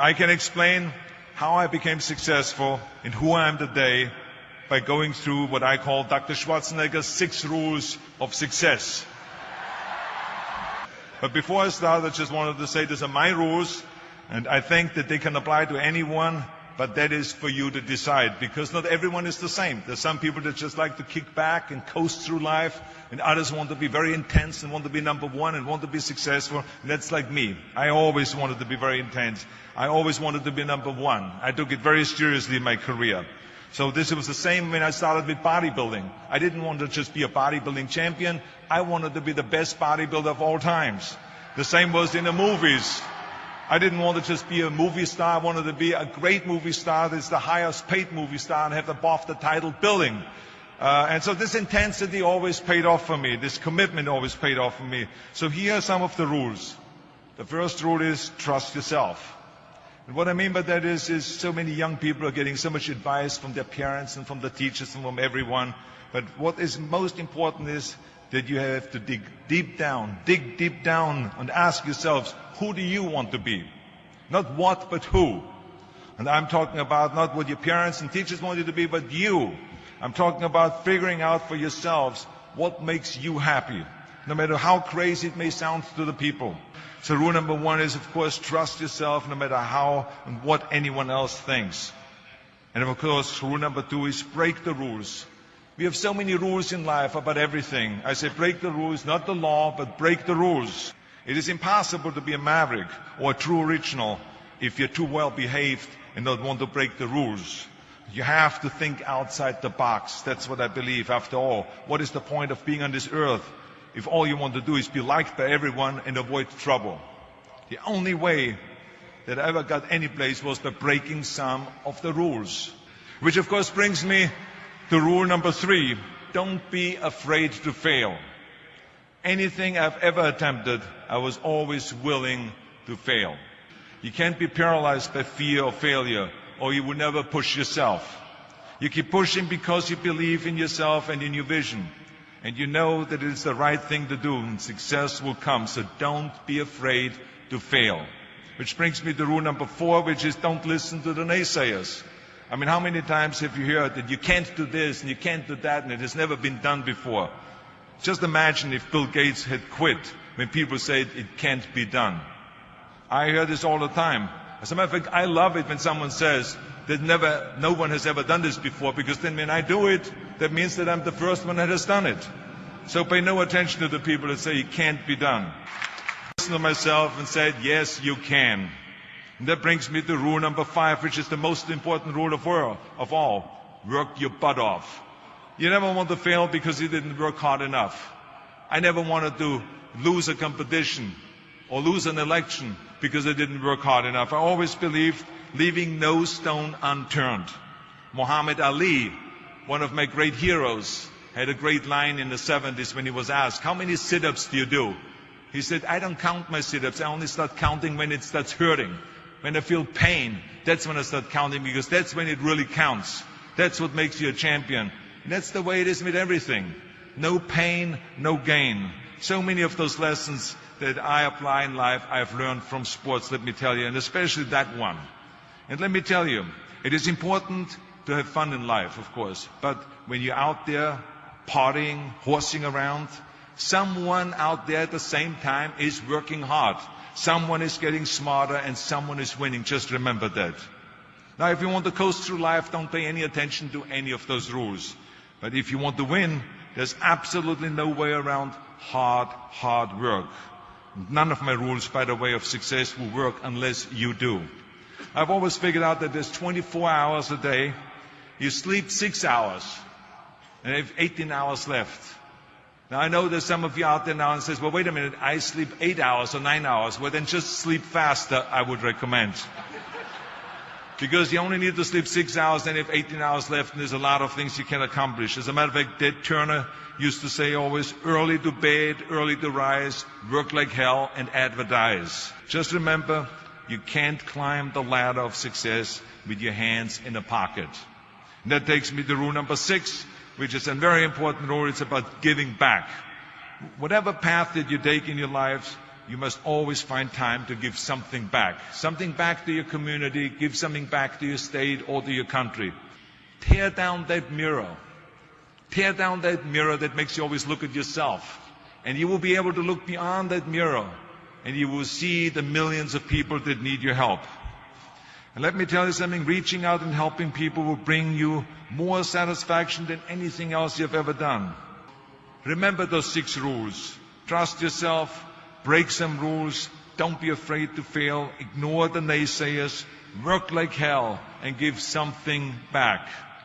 I can explain how I became successful and who I am today by going through what I call Dr. Schwarzenegger's 6 rules of success. But before I start, I just wanted to say these are my rules, and I think that they can apply to anyone, but that is for you to decide, because not everyone is the same. There's some people that just like to kick back and coast through life, and others want to be very intense and want to be number one and want to be successful. And that's like me. I always wanted to be very intense. I always wanted to be number one. I took it very seriously in my career. So this was the same when I started with bodybuilding. I didn't want to just be a bodybuilding champion. I wanted to be the best bodybuilder of all times. The same was in the movies. I didn't want to just be a movie star. I wanted to be a great movie star that's the highest paid movie star and have the BAFTA title billing. And so this intensity always paid off for me. This commitment always paid off for me. So here are some of the rules. The first rule is trust yourself. And what I mean by that is so many young people are getting so much advice from their parents and from the teachers and from everyone. But what is most important is that you have to dig deep down and ask yourselves, who do you want to be? Not what, but who. And I'm talking about not what your parents and teachers want you to be, but you. I'm talking about figuring out for yourselves what makes you happy, no matter how crazy it may sound to the people. So rule number 1 is, of course, trust yourself no matter how and what anyone else thinks. And of course, rule number 2 is break the rules. We have so many rules in life about everything. I say break the rules, not the law, but break the rules. It is impossible to be a maverick or a true original if you're too well behaved and don't want to break the rules. You have to think outside the box. That's what I believe. After all, what is the point of being on this earth if all you want to do is be liked by everyone and avoid trouble? The only way that I ever got any place was by breaking some of the rules. Which of course brings me to rule number 3. Don't be afraid to fail. Anything I've ever attempted, I was always willing to fail. You can't be paralyzed by fear of failure, or you will never push yourself. You keep pushing because you believe in yourself and in your vision. And you know that it is the right thing to do, and success will come. So don't be afraid to fail. Which brings me to rule number 4, which is don't listen to the naysayers. I mean, how many times have you heard that you can't do this and you can't do that and it has never been done before? Just imagine if Bill Gates had quit when people said it can't be done. I hear this all the time. As a matter of fact, I love it when someone says that no one has ever done this before, because then when I do it, that means that I'm the first one that has done it. So pay no attention to the people that say it can't be done. I listened to myself and said, yes, you can. And that brings me to rule number 5, which is the most important rule of all. Work your butt off. You never want to fail because you didn't work hard enough. I never wanted to lose a competition or lose an election because I didn't work hard enough. I always believed leaving no stone unturned. Muhammad Ali, one of my great heroes, had a great line in the 70s when he was asked, how many sit-ups do you do? He said, I don't count my sit-ups. I only start counting when it starts hurting. When I feel pain, that's when I start counting, because that's when it really counts. That's what makes you a champion. And that's the way it is with everything. No pain, no gain. So many of those lessons that I apply in life, I've learned from sports, let me tell you, and especially that one. And let me tell you, it is important to have fun in life, of course. But when you're out there partying, horsing around, someone out there at the same time is working hard. Someone is getting smarter and someone is winning. Just remember that. Now, if you want to coast through life, don't pay any attention to any of those rules. But if you want to win, there's absolutely no way around hard work. None of my rules, by the way, of success will work unless you do. I've always figured out that there's 24 hours a day. You sleep 6 hours and you have 18 hours left. Now, I know there's some of you out there now and says, well, wait a minute, I sleep 8 hours or 9 hours. Well, then just sleep faster, I would recommend. Because you only need to sleep 6 hours, then you have 18 hours left, and there's a lot of things you can accomplish. As a matter of fact, Ted Turner used to say always, early to bed, early to rise, work like hell, and advertise. Just remember, you can't climb the ladder of success with your hands in a pocket. And that takes me to rule number 6, which is a very important rule. It's about giving back. Whatever path that you take in your lives, you must always find time to give something back. Something back to your community, give something back to your state or to your country. Tear down that mirror. Tear down that mirror that makes you always look at yourself. And you will be able to look beyond that mirror, and you will see the millions of people that need your help. And let me tell you something, reaching out and helping people will bring you more satisfaction than anything else you've ever done. Remember those 6 rules. Trust yourself, break some rules, don't be afraid to fail, ignore the naysayers, work like hell, and give something back.